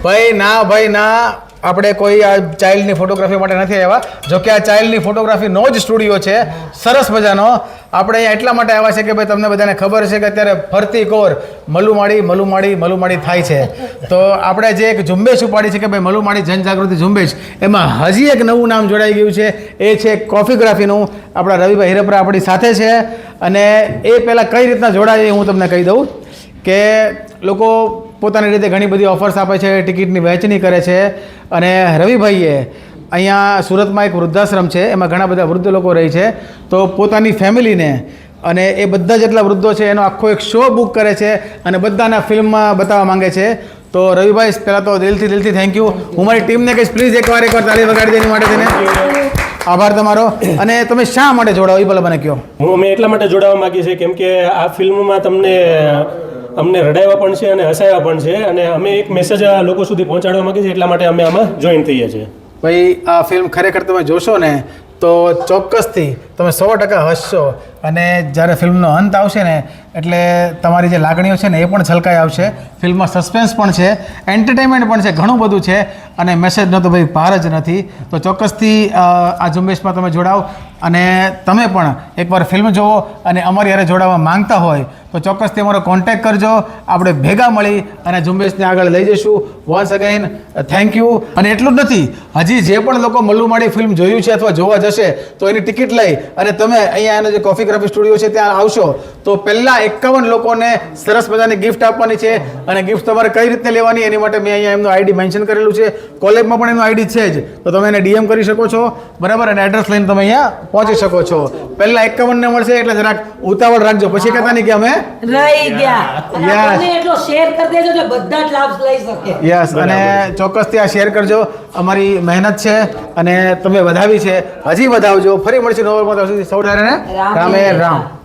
ભાઈ ના આપણે કોઈ આ ચાઇલ્ડની ફોટોગ્રાફી માટે નથી આવ્યા. જો કે આ ચાઇલ્ડની ફોટોગ્રાફીનો જ સ્ટુડિયો છે, સરસ મજાનો. આપણે અહીંયા એટલા માટે આવ્યા છે કે ભાઈ તમને બધાને ખબર છે કે અત્યારે ફરતી કોર મલુમાડી થાય છે. તો આપણે જે એક ઝુંબેશ ઉપાડી છે કે ભાઈ મલુમાડી જનજાગૃતિ ઝુંબેશ, એમાં હજી એક નવું નામ જોડાઈ ગયું છે. એ છે કોફીગ્રાફીનું. આપણા રવિભાઈ હિરપરા આપણી સાથે છે. અને એ પહેલાં કઈ રીતના જોડાય એ હું તમને કહી દઉં કે લોકો પોતાની રીતે ઘણી બધી ઓફર્સ આપે છે, ટિકિટની વહેંચણી કરે છે. અને રવિભાઈએ અહીંયા સુરતમાં એક વૃદ્ધાશ્રમ છે, એમાં ઘણા બધા વૃદ્ધ લોકો રહે છે. તો પોતાની ફેમિલીને અને એ બધા જેટલા વૃદ્ધો છે એનો આખો એક શો બુક કરે છે અને બધાના ફિલ્મમાં બતાવવા માંગે છે. તો રવિભાઈ પહેલાં તો દિલથી થેન્ક યુ. હું મારી ટીમને કહીશ પ્લીઝ એકવાર તાળી વગાડી દેની માટે તેને આભાર તમારો. અને તમે શા માટે જોડાવો એ પહેલાં મને કહો. અમે એટલા માટે જોડાવા માંગીએ છીએ કેમ કે આ ફિલ્મમાં અમને રડાવ્યા પણ છે અને હસાવ્યા પણ છે, અને અમે એક મેસેજ લોકો સુધી પહોંચાડવા માંગીએ છીએ, એટલા માટે અમે આમાં જોઈન થઈએ છીએ. ભાઈ આ ફિલ્મ ખરેખર તમે જોશો ને તો ચોક્કસથી તમે 100% હસશો. અને જ્યારે ફિલ્મનો અંત આવશે ને એટલે તમારી જે લાગણીઓ છે ને એ પણ છલકાઈ આવશે. ફિલ્મમાં સસ્પેન્સ પણ છે, એન્ટરટેનમેન્ટ પણ છે, ઘણું બધું છે. અને મેસેજનો તો ભાઈ પાર જ નથી. તો ચોક્કસથી આ ઝુંબેશમાં તમે જોડાઓ. અને તમે પણ એકવાર ફિલ્મ જુઓ અને અમારી યારે જોડાવા માંગતા હોય તો ચોક્કસથી અમારો કોન્ટેક્ટ કરજો. આપણે ભેગા મળી અને ઝુંબેશને આગળ લઈ જઈશું. Once again thank you. અને એટલું જ નથી, હજી જે પણ લોકો મલ્લુમાડી ફિલ્મ જોયું છે અથવા જોવા જશે તો એની ટિકિટ લઈ અને તમે અહીંયા એનો જે કોફીગ્રાફી સ્ટુડિયો છે ત્યાં આવશો તો પહેલાં 51 લોકોને સરસ મજાની ગિફ્ટ આપવાની છે. અને ગિફ્ટ તમારે કઈ રીતે લેવાની એની માટે મેં અહીંયા એમનું આઈડી મેન્શન કરેલું છે. કોલેજમાં પણ એનું આઈડી છે જ, તો તમે એને ડીએમ કરી શકો છો, બરાબર. અને એડ્રેસ લઈને તમે અહીંયા પહોંચી શકો છો. પહેલા 51 ને મળશે એટલે જરાક ઉતાવળ રાખજો, પછી કહેતા નહીં કે અમે રહી ગયા. અને આપણને એટલો શેર કરી દેજો એટલે બધા જ લાભ લઈ શકે. યસ. અને ચોક્કસથી આ શેર કરજો. અમારી મહેનત છે અને તમે વધાવી છે, હજી વધાવજો. ફરી મળશે નવો. સૌ રામે રામ.